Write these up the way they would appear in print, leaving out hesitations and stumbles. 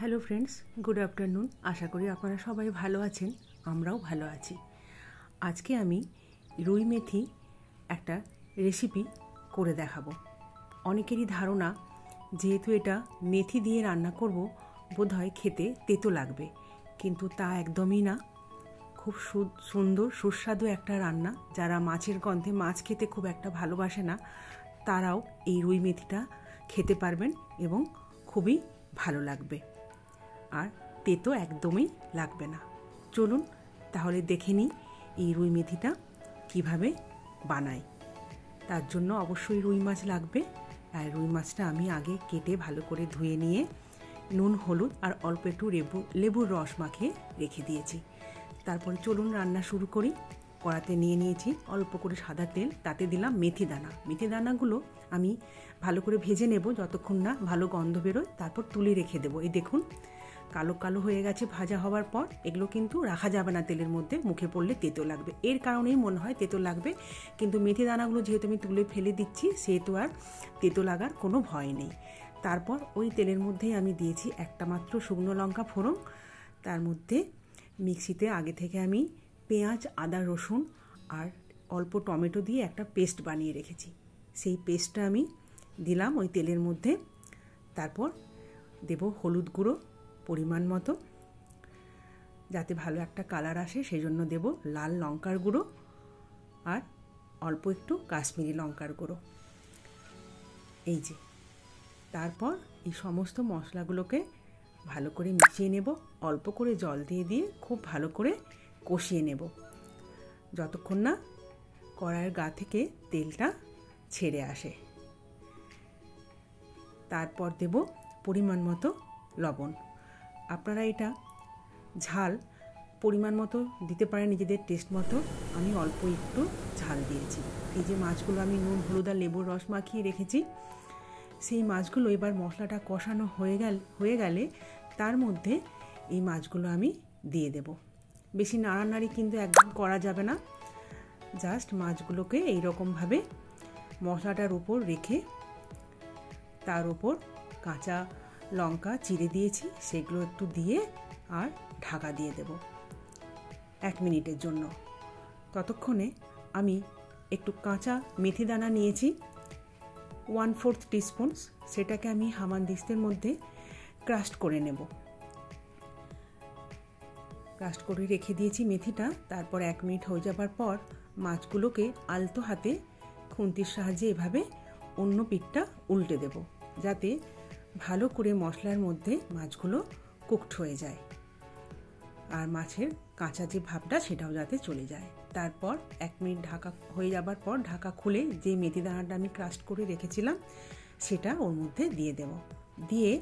Hello friends, good afternoon. আশা করি আপনারা সবাই ভালো আছেন, আমরাও ভালো আছি। আজকে আমি রুই মেথি একটা রেসিপি করে দেখাবো। অনেকেরই ধারণা যেহেতু এটা মেথি দিয়ে রান্না করব, বোধহয় খেতে তেতো লাগবে, কিন্তু তা একদমই না। খুব সুন্দর সুস্বাদু একটা রান্না। যারা মাছের গন্ধে মাছ খেতে খুব একটা ভালোবাসে না, তারাও এই রুই মেথিটা খেতে পারবেন এবং খুবই ভালো লাগবে, আর তেতো একদমই লাগবে না। চলুন তাহলে দেখে নিই এই রুই মেথিটা কিভাবে বানাই। তার জন্য অবশ্যই রুই মাছ লাগবে, আর রুই মাছটা আমি আগে কেটে ভালো করে ধুয়ে নিয়ে নুন, হলুদ আর অল্প একটু লেবুর রস মাখিয়ে রেখে দিয়েছি। তারপরে চলুন রান্না শুরু করি। কড়াতে নিয়ে নিয়েছি অল্প করে সাদা তেল, তাতে দিলাম মেথি দানা। মেথি দানাগুলো আমি ভালো করে ভেজে নেব যতক্ষণ না ভালো গন্ধ বেরোয়, তারপর তুলে রেখে দেবো। এই দেখুন কালো কালো হয়ে গেছে ভাজা হওয়ার পর। এগুলো কিন্তু রাখা যাবে না তেলের মধ্যে, মুখে পড়লে তেতো লাগবে। এর কারণেই মনে হয় তেতো লাগবে, কিন্তু মেথি দানাগুলো যেহেতু আমি তুলে ফেলে দিচ্ছি, সেহেতু আর তেতো লাগার কোনো ভয় নেই। তারপর ওই তেলের মধ্যেই আমি দিয়েছি একটা মাত্র শুকনো লঙ্কা ফোড়ন। তার মধ্যে মিক্সিতে আগে থেকে আমি পেঁয়াজ, আদা, রসুন আর অল্প টমেটো দিয়ে একটা পেস্ট বানিয়ে রেখেছি, সেই পেস্টটা আমি দিলাম ওই তেলের মধ্যে। তারপর দেব হলুদ গুঁড়ো পরিমাণ মতো, যাতে ভালো একটা কালার আসে সেই জন্য দেব লাল লঙ্কার গুঁড়ো আর অল্প একটু কাশ্মীরি লঙ্কার গুঁড়ো। এই যে, তারপর এই সমস্ত মশলাগুলোকে ভালো করে মিশিয়ে নেব, অল্প করে জল দিয়ে দিয়ে খুব ভালো করে কষিয়ে নেব যতক্ষণ না কড়াইয়ের গা থেকে তেলটা ছেড়ে আসে। তারপর দেব পরিমাণ মতো লবণ। আপনারা এটা ঝাল পরিমাণ মতো দিতে পারেন নিজেদের টেস্ট মতো। আমি অল্প একটু ঝাল দিয়েছি। এই যে মাছগুলো আমি নুন, হলুদ আর লেবুর রস মাখিয়ে রেখেছি, সেই মাছগুলো এবার মশলাটা কষানো হয়ে গেলে তার মধ্যে এই মাছগুলো আমি দিয়ে দেব। বেশি নাড়ানাড়ি কিন্তু একদম করা যাবে না, জাস্ট মাছগুলোকে এইরকমভাবে মশলাটার উপর রেখে তার উপর কাঁচা লঙ্কা চিড়ে দিয়েছি সেগুলো একটু দিয়ে আর ঢাকা দিয়ে দেব 1 মিনিটের জন্য। ততক্ষণে আমি একটু কাঁচা মেথি দানা নিয়েছি 1/4 টিস্পুন, সেটাকে আমি হামানদিস্তের মধ্যে ক্রাস্ট করে নেব। ক্রাস্ট করে রেখে দিয়েছি মেথিটা। তারপর 1 মিনিট হয়ে যাবার পর মাছগুলোকে আলতো হাতে খুন্তির সাহায্যে এভাবে অন্য পিঠটা উল্টে দেব, যাতে ভালো করে মশলার মধ্যে মাছগুলো কুকড হয়ে যায় আর মাছের কাঁচা যে ভাবটা সেটাও যাতে চলে যায়। তারপর 1 মিনিট ঢাকা হয়ে যাবার পর ঢাকা খুলে যে মেথি দানাটা আমি ক্রাস্ট করে রেখেছিলাম সেটা ওর মধ্যে দিয়ে দেব। দিয়ে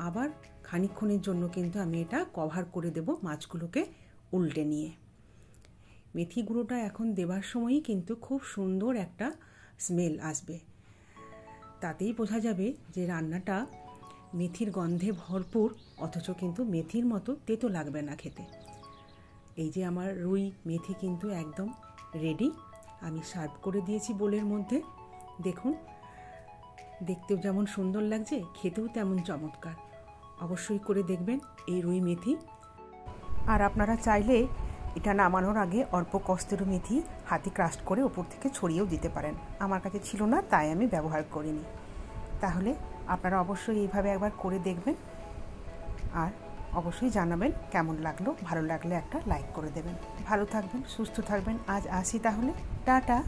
আবার খানিকক্ষণের জন্য কিন্তু আমি এটা কভার করে দেব মাছগুলোকে উল্টে নিয়ে। মেথি গুঁড়োটা এখন দেবার সময়ই কিন্তু খুব সুন্দর একটা স্মেল আসবে, তাতেই বোঝা যাবে যে রান্নাটা মেথির গন্ধে ভরপুর, অথচ কিন্তু মেথির মতো তেতো লাগবে না খেতে। এই যে আমার রুই মেথি কিন্তু একদম রেডি। আমি সার্ভ করে দিয়েছি বোলের মধ্যে। দেখুন, দেখতেও যেমন সুন্দর লাগছে, খেতেও তেমন চমৎকার। অবশ্যই করে দেখবেন এই রুই মেথি। আর আপনারা চাইলে এটা নামানোর আগে অল্প কস্তুরি মেথি হাতে ক্রাস্ট করে ওপর থেকে ছড়িয়েও দিতে পারেন। আমার কাছে ছিল না, তাই আমি ব্যবহার করিনি। তাহলে আপনারা অবশ্যই এইভাবে একবার করে দেখবেন, আর অবশ্যই জানাবেন কেমন লাগলো। ভালো লাগলে একটা লাইক করে দেবেন। ভালো থাকবেন, সুস্থ থাকবেন। আজ আসি তাহলে, টাটা।